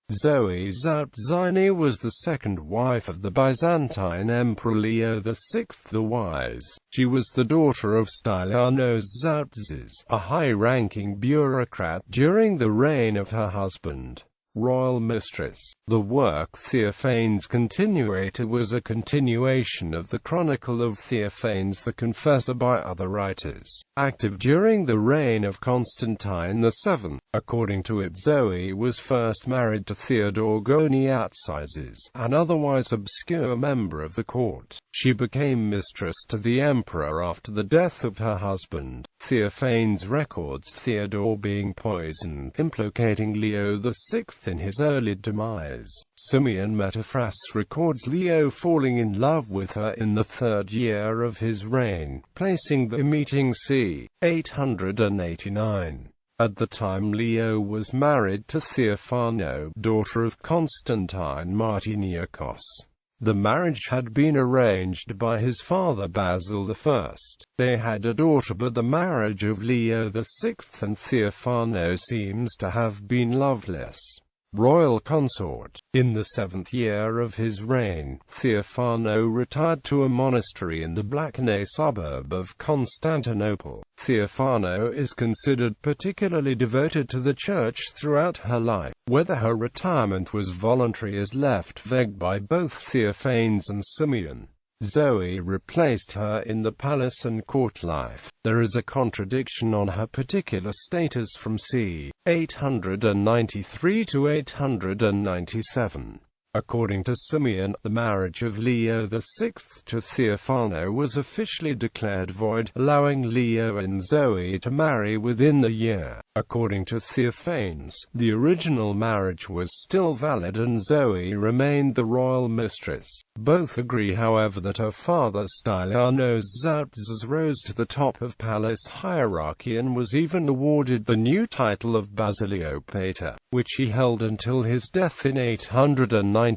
Zoe Zaoutzaina was the second wife of the Byzantine Emperor Leo VI the Wise. She was the daughter of Stylianos Zaoutzes, a high-ranking bureaucrat during the reign of her husband. Royal Mistress. The work Theophanes Continuator was a continuation of the Chronicle of Theophanes the Confessor by other writers, active during the reign of Constantine VII. According to it, Zoe was first married to Theodore Zaoutzaina, an otherwise obscure member of the court. She became mistress to the emperor after the death of her husband. Theophanes records Theodore being poisoned, implicating Leo VI in his early demise. Simeon Metaphras records Leo falling in love with her in the third year of his reign, placing the meeting c. 889. At the time Leo was married to Theophano, daughter of Constantine Martiniakos. The marriage had been arranged by his father Basil I. They had a daughter, but the marriage of Leo VI and Theophano seems to have been loveless. Royal consort. In the seventh year of his reign, Theophano retired to a monastery in the Blakine suburb of Constantinople. Theophano is considered particularly devoted to the Church throughout her life. Whether her retirement was voluntary is left vague by both Theophanes and Simeon. Zoe replaced her in the palace and court life. There is a contradiction on her particular status from c. 893 to 897. According to Simeon, the marriage of Leo VI to Theophano was officially declared void, allowing Leo and Zoe to marry within the year. According to Theophanes, the original marriage was still valid and Zoe remained the royal mistress. Both agree, however, that her father Stylianos Zaoutzes rose to the top of palace hierarchy and was even awarded the new title of Basilio Pater, which he held until his death in 899.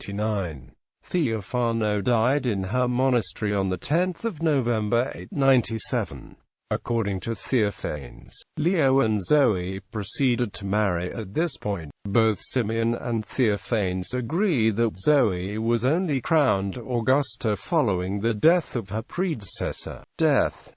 Theophano died in her monastery on 10 November 897. According to Theophanes, Leo and Zoe proceeded to marry at this point. Both Simeon and Theophanes agree that Zoe was only crowned Augusta following the death of her predecessor.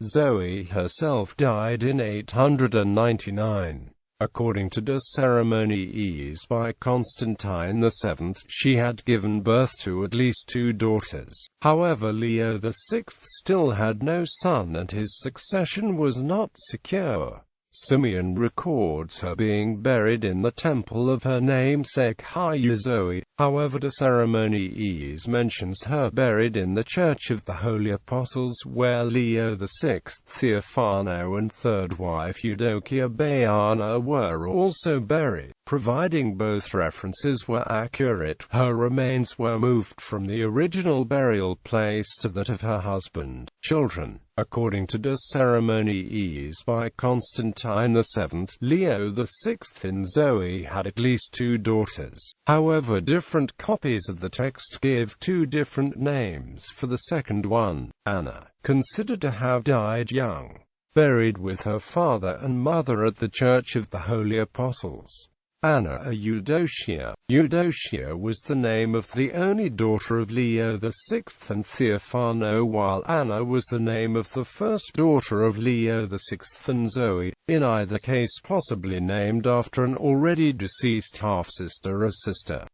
Zoe herself died in 899. According to De Ceremoniis by Constantine VII, she had given birth to at least 2 daughters. However, Leo VI still had no son and his succession was not secure. Simeon records her being buried in the temple of her namesake Hagia Zoe. However, De Ceremoniis mentions her buried in the Church of the Holy Apostles, where Leo VI, Theophano and third wife Eudokia Baiana were also buried. Providing both references were accurate, her remains were moved from the original burial place to that of her husband. Children. According to De Ceremoniis by Constantine VII, Leo VI and Zoe had at least 2 daughters. However, different copies of the text give 2 different names for the second one. Anna, considered to have died young, buried with her father and mother at the Church of the Holy Apostles. Anna Eudokia. Eudokia was the name of the only daughter of Leo VI and Theophano, while Anna was the name of the first daughter of Leo VI and Zoe, in either case possibly named after an already deceased half-sister or sister.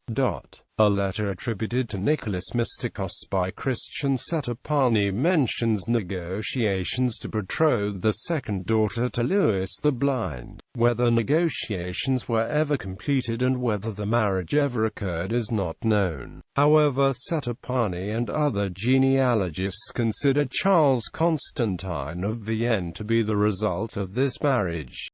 A letter attributed to Nicholas Mystikos by Christian Setapani mentions negotiations to betroth the second daughter to Louis the Blind. Whether negotiations were ever completed and whether the marriage ever occurred is not known. However, Setapani and other genealogists consider Charles Constantine of Vienne to be the result of this marriage.